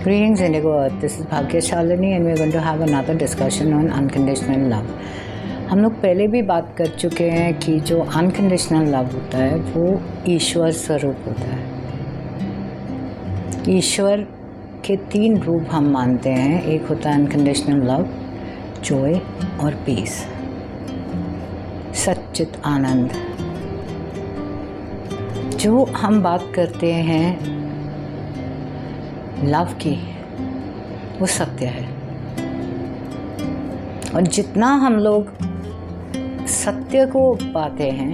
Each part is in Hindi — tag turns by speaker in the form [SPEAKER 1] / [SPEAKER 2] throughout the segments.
[SPEAKER 1] Greetings Indigo Earth, this is Bhagya Shalini and we're going to have another discussion on unconditional love. हम लोग पहले भी बात कर चुके हैं कि जो अनकंडीशनल लव होता है वो ईश्वर स्वरूप होता है। ईश्वर के 3 रूप हम मानते हैं, एक होता है अनकंडीशनल लव, जॉय और पीस, सच्चित आनंद। जो हम बात करते हैं लव की वो सत्य है, और जितना हम लोग सत्य को पाते हैं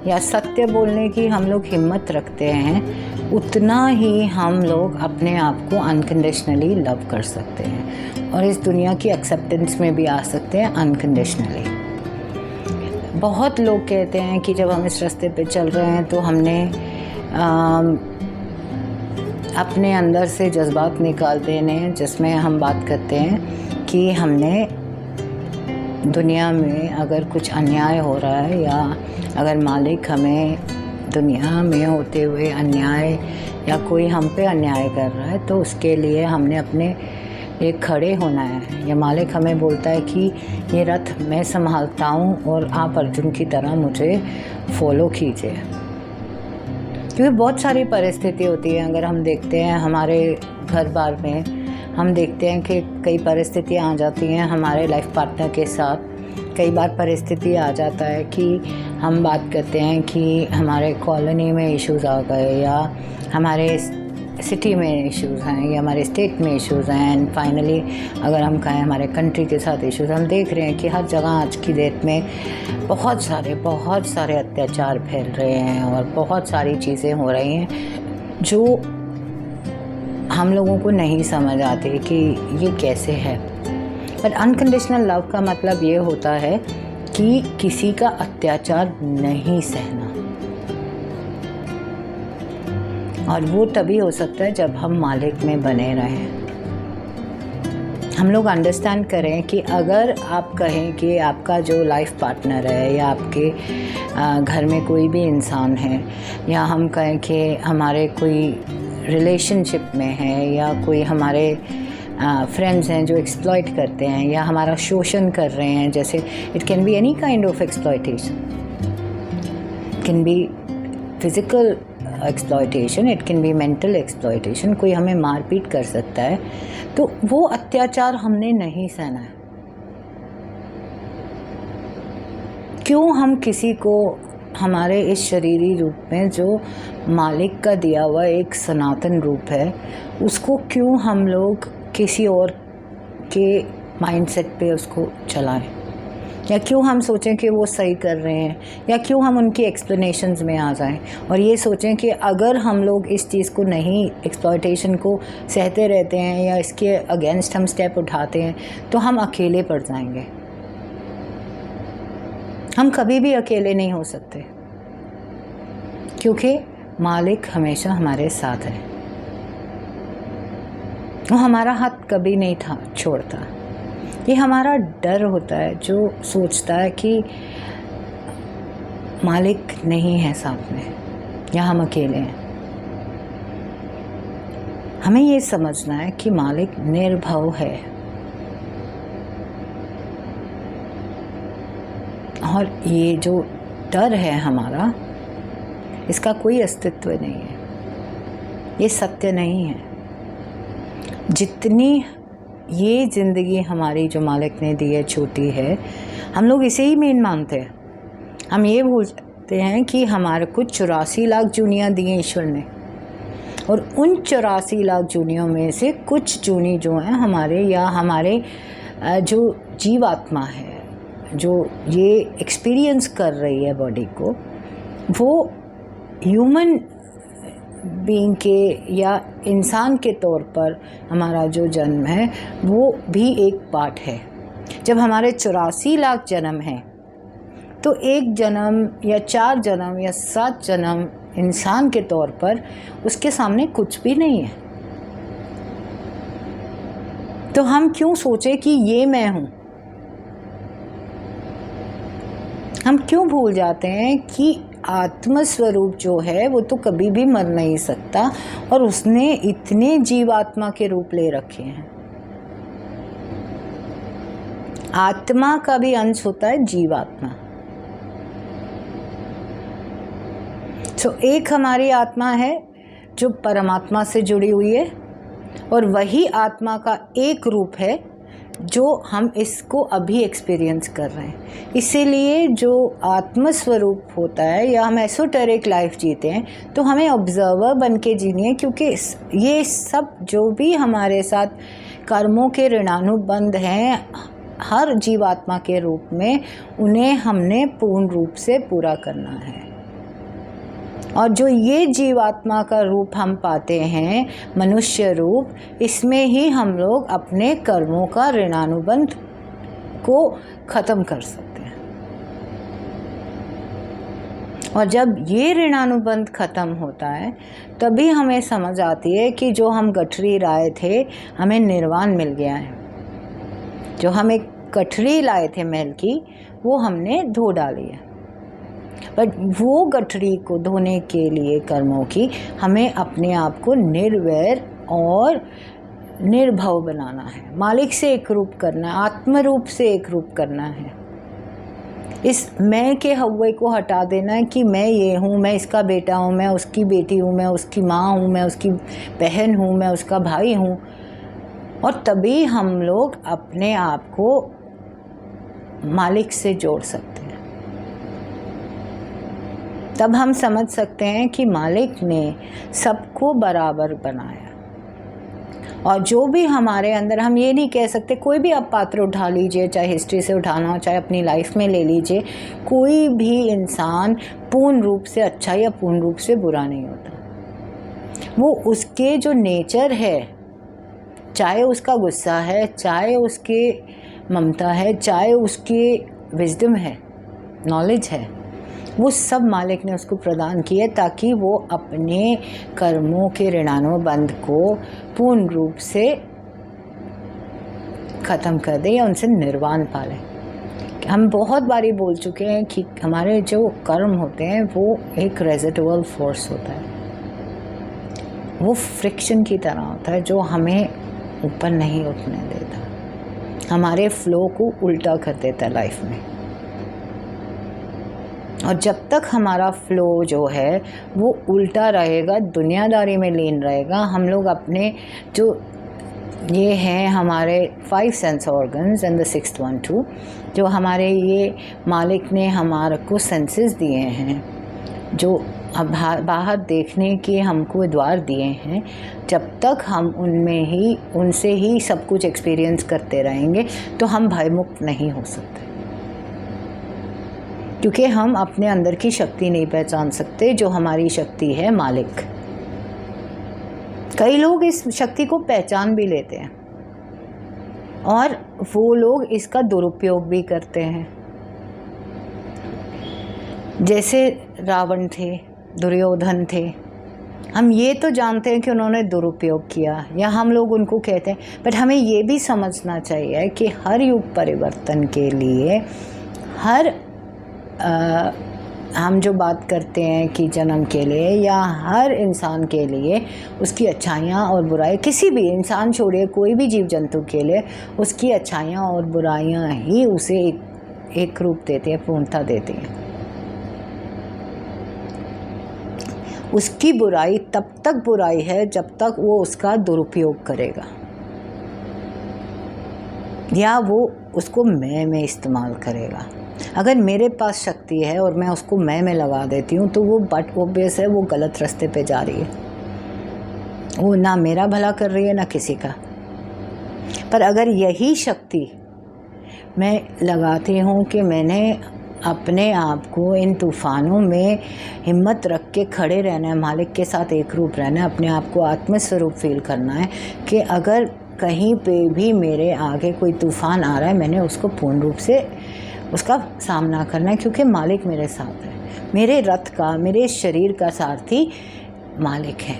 [SPEAKER 1] या सत्य बोलने की हम लोग हिम्मत रखते हैं, उतना ही हम लोग अपने आप को अनकंडीशनली लव कर सकते हैं और इस दुनिया की एक्सेप्टेंस में भी आ सकते हैं अनकंडीशनली। बहुत लोग कहते हैं कि जब हम इस रास्ते पे चल रहे हैं तो हमने अपने अंदर से जज्बात निकाल देने हैं, जिसमें हम बात करते हैं कि हमने दुनिया में अगर कुछ अन्याय हो रहा है या अगर मालिक हमें दुनिया में होते हुए अन्याय या कोई हम पे अन्याय कर रहा है तो उसके लिए हमने अपने एक खड़े होना है, या मालिक हमें बोलता है कि ये रथ मैं संभालता हूँ और आप अर्जुन की तरह मुझे फॉलो कीजिए। क्योंकि बहुत सारी परिस्थिति होती है, अगर हम देखते हैं हमारे घर बार में, हम देखते हैं कि कई परिस्थितियाँ आ जाती हैं हमारे लाइफ पार्टनर के साथ। कई बार परिस्थिति आ जाता है कि हम बात करते हैं कि हमारे कॉलोनी में इश्यूज़ आ गए या हमारे सिटी में इश्यूज़ हैं या हमारे स्टेट में इश्यूज़ हैं, एंड फाइनली अगर हम कहें हमारे कंट्री के साथ इश्यूज़। हम देख रहे हैं कि हर जगह आज की डेट में बहुत सारे अत्याचार फैल रहे हैं और बहुत सारी चीज़ें हो रही हैं जो हम लोगों को नहीं समझ आती कि ये कैसे है। पर अनकंडीशनल लव का मतलब ये होता है कि किसी का अत्याचार नहीं सहना, और वो तभी हो सकता है जब हम मालिक में बने रहें। हम लोग अंडरस्टैंड करें कि अगर आप कहें कि आपका जो लाइफ पार्टनर है या आपके घर में कोई भी इंसान है, या हम कहें कि हमारे कोई रिलेशनशिप में है या कोई हमारे फ्रेंड्स हैं जो एक्सप्लॉइट करते हैं या हमारा शोषण कर रहे हैं, जैसे it can be any kind of exploitation, it can be physical exploitation, it can be mental exploitation, कोई हमें मारपीट कर सकता है, तो वो अत्याचार हमने नहीं सहना है। क्यों हम किसी को हमारे इस शरीरी रूप में जो मालिक का दिया हुआ एक सनातन रूप है, उसको क्यों हम लोग किसी और के माइंडसेट पे उसको चलाएं, या क्यों हम सोचें कि वो सही कर रहे हैं, या क्यों हम उनकी एक्सप्लेनेशंस में आ जाएं और ये सोचें कि अगर हम लोग इस चीज़ को नहीं, एक्सप्लॉइटेशन को सहते रहते हैं या इसके अगेंस्ट हम स्टेप उठाते हैं तो हम अकेले पड़ जाएंगे। हम कभी भी अकेले नहीं हो सकते, क्योंकि मालिक हमेशा हमारे साथ है, वो हमारा हाथ कभी नहीं छोड़ता। ये हमारा डर होता है जो सोचता है कि मालिक नहीं है साथ में या हम अकेले हैं। हमें ये समझना है कि मालिक निर्भय है, और ये जो डर है हमारा, इसका कोई अस्तित्व नहीं है, ये सत्य नहीं है। जितनी ये ज़िंदगी हमारी जो मालिक ने दी है छोटी है, हम लोग इसे ही मेन मानते हैं। हम ये भूलते हैं कि हमारे को 84 लाख जूनियाँ दी हैं ईश्वर ने, और उन 84 लाख जूनियों में से कुछ जूनी जो हैं हमारे, या हमारे जो जीवात्मा है जो ये एक्सपीरियंस कर रही है बॉडी को, वो ह्यूमन बीइंग के या इंसान के तौर पर हमारा जो जन्म है वो भी एक पार्ट है। जब हमारे 84 लाख जन्म हैं तो एक जन्म या 4 जन्म या 7 जन्म इंसान के तौर पर उसके सामने कुछ भी नहीं है। तो हम क्यों सोचे कि ये मैं हूँ? हम क्यों भूल जाते हैं कि आत्म स्वरूप जो है वो तो कभी भी मर नहीं सकता, और उसने इतने जीवात्मा के रूप ले रखे हैं। आत्मा का भी अंश होता है जीवात्मा। तो एक हमारी आत्मा है जो परमात्मा से जुड़ी हुई है, और वही आत्मा का एक रूप है जो हम इसको अभी एक्सपीरियंस कर रहे हैं। इसीलिए जो आत्म स्वरूप होता है, या हम एसोटेरिक लाइफ जीते हैं, तो हमें ऑब्जर्वर बन के जीनी है, क्योंकि ये सब जो भी हमारे साथ कर्मों के ऋणानुबंध हैं हर जीवात्मा के रूप में, उन्हें हमने पूर्ण रूप से पूरा करना है। और जो ये जीवात्मा का रूप हम पाते हैं, मनुष्य रूप, इसमें ही हम लोग अपने कर्मों का ऋणानुबंध को ख़त्म कर सकते हैं। और जब ये ऋणानुबंध ख़त्म होता है, तभी हमें समझ आती है कि जो हम गठरी लाए थे, हमें निर्वाण मिल गया है। जो हम एक गठरी लाए थे मैल की, वो हमने धो डाली है। बट वो गठरी को धोने के लिए कर्मों की, हमें अपने आप को निर्वैर और निर्भव बनाना है, मालिक से एक रूप करना है, आत्म रूप से एक रूप करना है। इस मैं के हव्वे को हटा देना है कि मैं ये हूँ, मैं इसका बेटा हूँ, मैं उसकी बेटी हूँ, मैं उसकी माँ हूँ, मैं उसकी बहन हूँ, मैं उसका भाई हूँ। और तभी हम लोग अपने आप को मालिक से जोड़ सकते हैं। तब हम समझ सकते हैं कि मालिक ने सबको बराबर बनाया, और जो भी हमारे अंदर, हम ये नहीं कह सकते, कोई भी आप पात्र उठा लीजिए, चाहे हिस्ट्री से उठाना हो, चाहे अपनी लाइफ में ले लीजिए, कोई भी इंसान पूर्ण रूप से अच्छा या पूर्ण रूप से बुरा नहीं होता। वो उसके जो नेचर है, चाहे उसका गुस्सा है, चाहे उसके ममता है, चाहे उसकी विजडम है, नॉलेज है, वो सब मालिक ने उसको प्रदान किए ताकि वो अपने कर्मों के ऋणानुबंध को पूर्ण रूप से ख़त्म कर दे या उनसे निर्वाण पाले। हम बहुत बारी बोल चुके हैं कि हमारे जो कर्म होते हैं वो एक रेजिडुअल फोर्स होता है, वो फ्रिक्शन की तरह होता है जो हमें ऊपर नहीं उठने देता, हमारे फ्लो को उल्टा कर देता है लाइफ में। और जब तक हमारा फ्लो जो है वो उल्टा रहेगा, दुनियादारी में लीन रहेगा, हम लोग अपने जो ये हैं हमारे 5 sense organs and the 6th one too, जो हमारे ये मालिक ने हमारे को सेंसेस दिए हैं, जो बाहर देखने के हमको द्वार दिए हैं, जब तक हम उनसे ही सब कुछ एक्सपीरियंस करते रहेंगे तो हम भयमुक्त नहीं हो सकते, क्योंकि हम अपने अंदर की शक्ति नहीं पहचान सकते जो हमारी शक्ति है मालिक। कई लोग इस शक्ति को पहचान भी लेते हैं और वो लोग इसका दुरुपयोग भी करते हैं। जैसे रावण थे, दुर्योधन थे, हम ये तो जानते हैं कि उन्होंने दुरुपयोग किया या हम लोग उनको कहते हैं, बट हमें ये भी समझना चाहिए कि हर युग परिवर्तन के लिए हम जो बात करते हैं कि जन्म के लिए या हर इंसान के लिए उसकी अच्छाइयाँ और बुराई, किसी भी इंसान छोड़िए कोई भी जीव जंतु के लिए उसकी अच्छाइयाँ और बुराइयाँ ही उसे एक रूप देती हैं, पूर्णता देती हैं। उसकी बुराई तब तक बुराई है जब तक वो उसका दुरुपयोग करेगा या वो उसको मैं में इस्तेमाल करेगा। अगर मेरे पास शक्ति है और मैं उसको मैं में लगा देती हूँ तो वो बट ऑब्वियस है वो गलत रास्ते पे जा रही है, वो ना मेरा भला कर रही है ना किसी का। पर अगर यही शक्ति मैं लगाती हूँ कि मैंने अपने आप को इन तूफ़ानों में हिम्मत रख के खड़े रहना है, मालिक के साथ एक रूप रहना है, अपने आप को आत्मस्वरूप फील करना है कि अगर कहीं पे भी मेरे आगे कोई तूफ़ान आ रहा है मैंने उसको पूर्ण रूप से उसका सामना करना है, क्योंकि मालिक मेरे साथ है। मेरे रथ का, मेरे शरीर का सारथी मालिक है।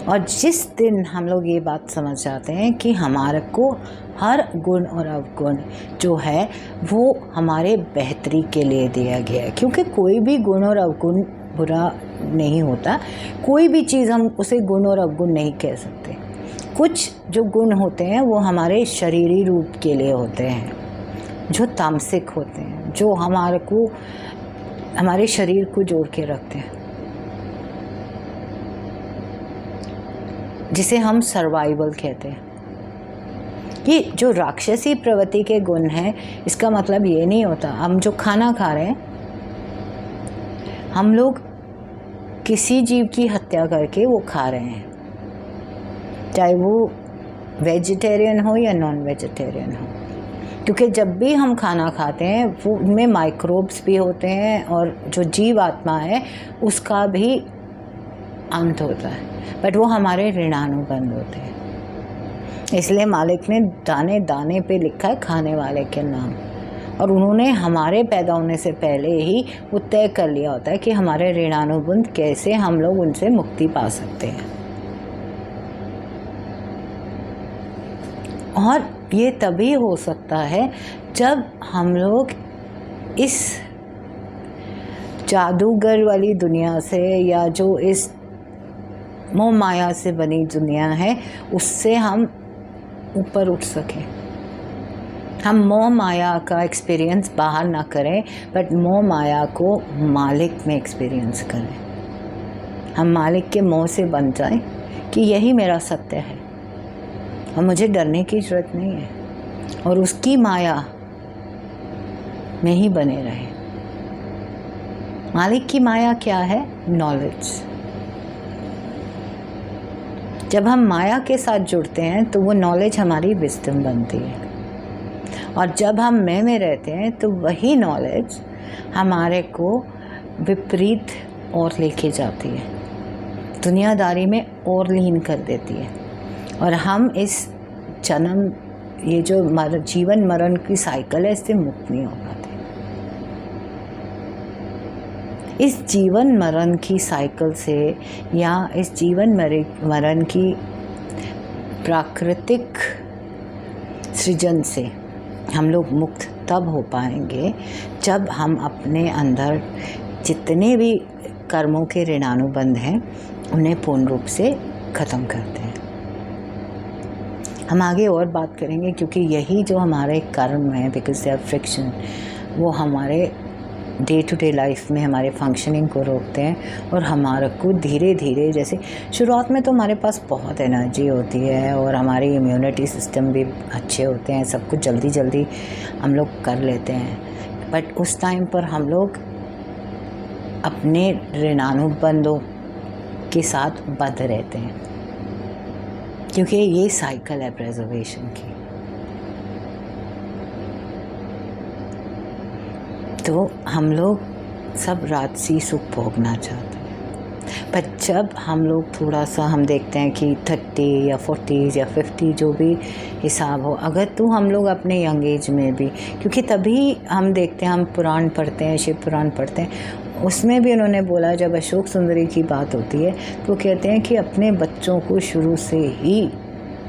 [SPEAKER 1] और जिस दिन हम लोग ये बात समझ जाते हैं कि हमारे को हर गुण और अवगुण जो है वो हमारे बेहतरी के लिए दिया गया है, क्योंकि कोई भी गुण और अवगुण बुरा नहीं होता, कोई भी चीज़ हम उसे गुण और अवगुण नहीं कह सकते। कुछ जो गुण होते हैं वो हमारे शरीरी रूप के लिए होते हैं, जो तामसिक होते हैं, जो हमारे शरीर को जोड़ के रखते हैं, जिसे हम सर्वाइवल कहते हैं। ये जो राक्षसी प्रवृत्ति के गुण हैं, इसका मतलब ये नहीं होता हम जो खाना खा रहे हैं, हम लोग किसी जीव की हत्या करके वो खा रहे हैं, चाहे वो वेजिटेरियन हो या नॉन वेजिटेरियन हो, क्योंकि जब भी हम खाना खाते हैं वो उनमें माइक्रोब्स भी होते हैं और जो जीव आत्मा है उसका भी अंत होता है, बट वो हमारे ऋणानुबंध होते हैं। इसलिए मालिक ने दाने दाने पे लिखा है खाने वाले के नाम, और उन्होंने हमारे पैदा होने से पहले ही वो तय कर लिया होता है कि हमारे ऋणानुबंध कैसे हम लोग उनसे मुक्ति पा सकते हैं। और ये तभी हो सकता है जब हम लोग इस जादूगर वाली दुनिया से, या जो इस मोह माया से बनी दुनिया है, उससे हम ऊपर उठ सकें। हम मोह माया का एक्सपीरियंस बाहर ना करें, बट मोह माया को मालिक में एक्सपीरियंस करें। हम मालिक के मोह से बन जाएं कि यही मेरा सत्य है और मुझे डरने की ज़रूरत नहीं है, और उसकी माया में ही बने रहें। मालिक की माया क्या है? नॉलेज। जब हम माया के साथ जुड़ते हैं तो वो नॉलेज हमारी विजडम बनती है, और जब हम मैं में रहते हैं तो वही नॉलेज हमारे को विपरीत और लेके जाती है, दुनियादारी में और लीन कर देती है, और हम इस जन्म, ये जो जीवन मरण की साइकिल है, इससे मुक्त नहीं हो पाते। इस जीवन मरण की साइकिल से, या इस जीवन मरण की प्राकृतिक सृजन से हम लोग मुक्त तब हो पाएंगे जब हम अपने अंदर जितने भी कर्मों के ऋणानुबंध हैं उन्हें पूर्ण रूप से ख़त्म करते हैं। हम आगे और बात करेंगे, क्योंकि यही जो हमारे कर्म है, बिकॉज दे आर फ्रिक्शन, वो हमारे डे टू डे लाइफ में हमारे फंक्शनिंग को रोकते हैं, और हमारे को धीरे धीरे, जैसे शुरुआत में तो हमारे पास बहुत एनर्जी होती है और हमारी इम्यूनिटी सिस्टम भी अच्छे होते हैं, सब कुछ जल्दी जल्दी हम लोग कर लेते हैं, बट उस टाइम पर हम लोग अपने ऋणानुबंधों के साथ बंध रहते हैं, क्योंकि ये साइकिल है प्रिजर्वेशन की। तो हम लोग सब राजसी सुख भोगना चाहते हैं, पर जब हम लोग थोड़ा सा, हम देखते हैं कि 30 या 40 या 50 जो भी हिसाब हो, अगर तो हम लोग अपने यंग एज में भी, क्योंकि तभी हम देखते हैं, हम पुराण पढ़ते हैं, शिव पुराण पढ़ते हैं, उसमें भी उन्होंने बोला, जब अशोक सुंदरी की बात होती है तो कहते हैं कि अपने बच्चों को शुरू से ही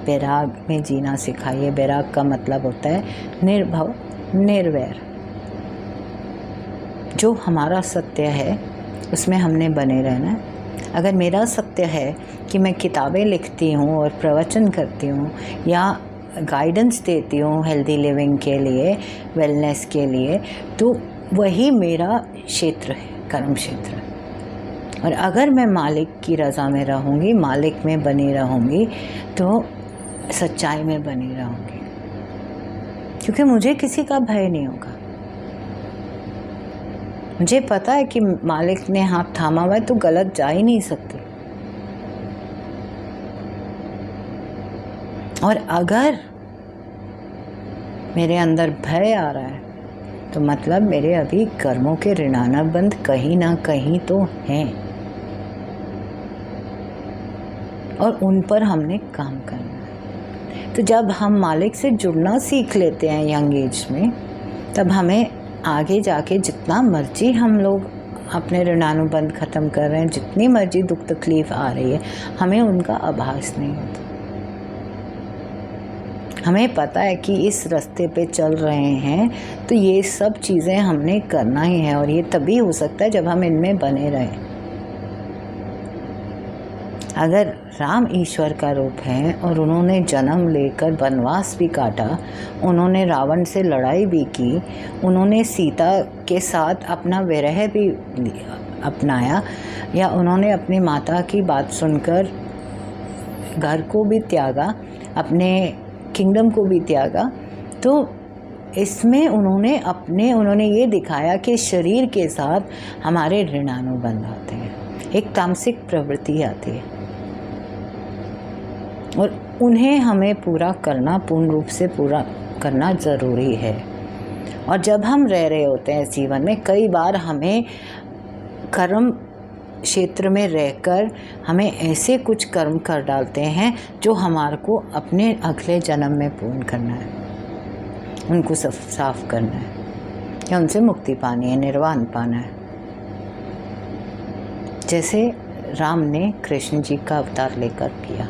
[SPEAKER 1] बैराग में जीना सिखाइए। बैराग का मतलब होता है निर्भव, निर्वैर। जो हमारा सत्य है उसमें हमने बने रहना है। अगर मेरा सत्य है कि मैं किताबें लिखती हूँ और प्रवचन करती हूँ या गाइडेंस देती हूँ हेल्दी लिविंग के लिए, वेलनेस के लिए, तो वही मेरा क्षेत्र है, कर्म क्षेत्र। और अगर मैं मालिक की रज़ा में रहूँगी, मालिक में बनी रहूँगी, तो सच्चाई में बनी रहूँगी, क्योंकि मुझे किसी का भय नहीं होगा। मुझे पता है कि मालिक ने हाथ थामा हुआ है तो गलत जा ही नहीं सकती। और अगर मेरे अंदर भय आ रहा है तो मतलब मेरे अभी कर्मों के ऋणानुबंध कहीं ना कहीं तो हैं, और उन पर हमने काम करना है। तो जब हम मालिक से जुड़ना सीख लेते हैं यंग एज में, तब हमें आगे जाके जितना मर्जी हम लोग अपने ऋणानुबंध ख़त्म कर रहे हैं, जितनी मर्जी दुख तकलीफ़ आ रही है, हमें उनका आभास नहीं होता। हमें पता है कि इस रास्ते पे चल रहे हैं तो ये सब चीज़ें हमने करना ही है, और ये तभी हो सकता है जब हम इनमें बने रहें। अगर राम ईश्वर का रूप है और उन्होंने जन्म लेकर वनवास भी काटा, उन्होंने रावण से लड़ाई भी की, उन्होंने सीता के साथ अपना विरह भी अपनाया, या उन्होंने अपनी माता की बात सुनकर घर को भी त्यागा, अपने किंगडम को भी त्यागा, तो इसमें उन्होंने ये दिखाया कि शरीर के साथ हमारे ऋणानुबंध आते हैं, एक तामसिक प्रवृत्ति आती है, और उन्हें हमें पूरा करना, पूर्ण रूप से पूरा करना ज़रूरी है। और जब हम रह रहे होते हैं जीवन में, कई बार हमें कर्म क्षेत्र में रहकर हमें ऐसे कुछ कर्म कर डालते हैं जो हमारे को अपने अगले जन्म में पूर्ण करना है, उनको साफ करना है, या उनसे मुक्ति पानी है, निर्वाण पाना है। जैसे राम ने कृष्ण जी का अवतार लेकर किया।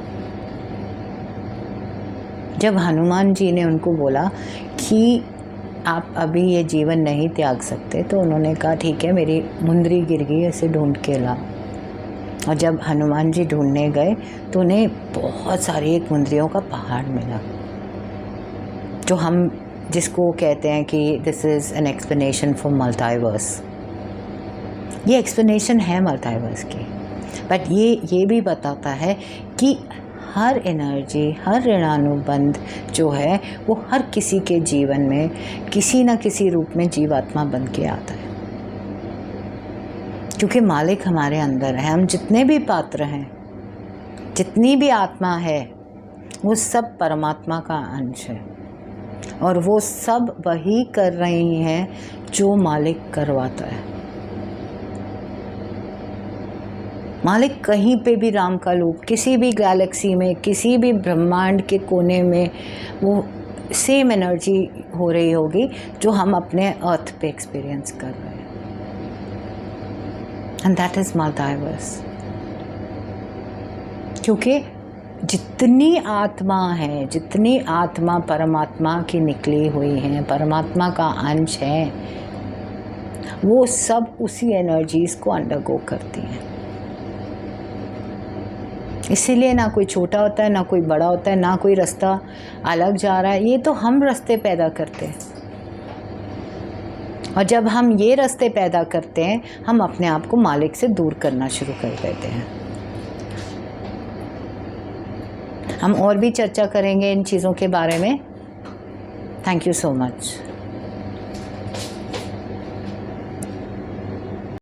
[SPEAKER 1] जब हनुमान जी ने उनको बोला कि आप अभी ये जीवन नहीं त्याग सकते, तो उन्होंने कहा ठीक है, मेरी मुंदरी गिर गई, ऐसे ढूंढ के ला। और जब हनुमान जी ढूंढने गए तो उन्हें बहुत सारी एक मुंदरियों का पहाड़ मिला, जो हम जिसको कहते हैं कि this is an explanation for multiverse. ये एक्सप्लेनेशन है मल्टीवर्स की, बट ये भी बताता है कि हर एनर्जी, हर ऋणानुबंध जो है वो हर किसी के जीवन में किसी न किसी रूप में जीवात्मा बन के आता है, क्योंकि मालिक हमारे अंदर है। हम जितने भी पात्र हैं, जितनी भी आत्मा है, वो सब परमात्मा का अंश है, और वो सब वही कर रही हैं जो मालिक करवाता है। मालिक कहीं पे भी राम का रूप, किसी भी गैलेक्सी में, किसी भी ब्रह्मांड के कोने में वो सेम एनर्जी हो रही होगी जो हम अपने अर्थ पे एक्सपीरियंस कर रहे हैं, एंड दैट इज़ मल्टीवर्स। क्योंकि जितनी आत्मा है, जितनी आत्मा परमात्मा की निकली हुई हैं, परमात्मा का अंश है, वो सब उसी एनर्जीज़ को अंडरगो करती हैं। इसीलिए ना कोई छोटा होता है, ना कोई बड़ा होता है, ना कोई रास्ता अलग जा रहा है, ये तो हम रास्ते पैदा करते हैं। और जब हम ये रास्ते पैदा करते हैं, हम अपने आप को मालिक से दूर करना शुरू कर देते हैं। हम और भी चर्चा करेंगे इन चीज़ों के बारे में। Thank you so much.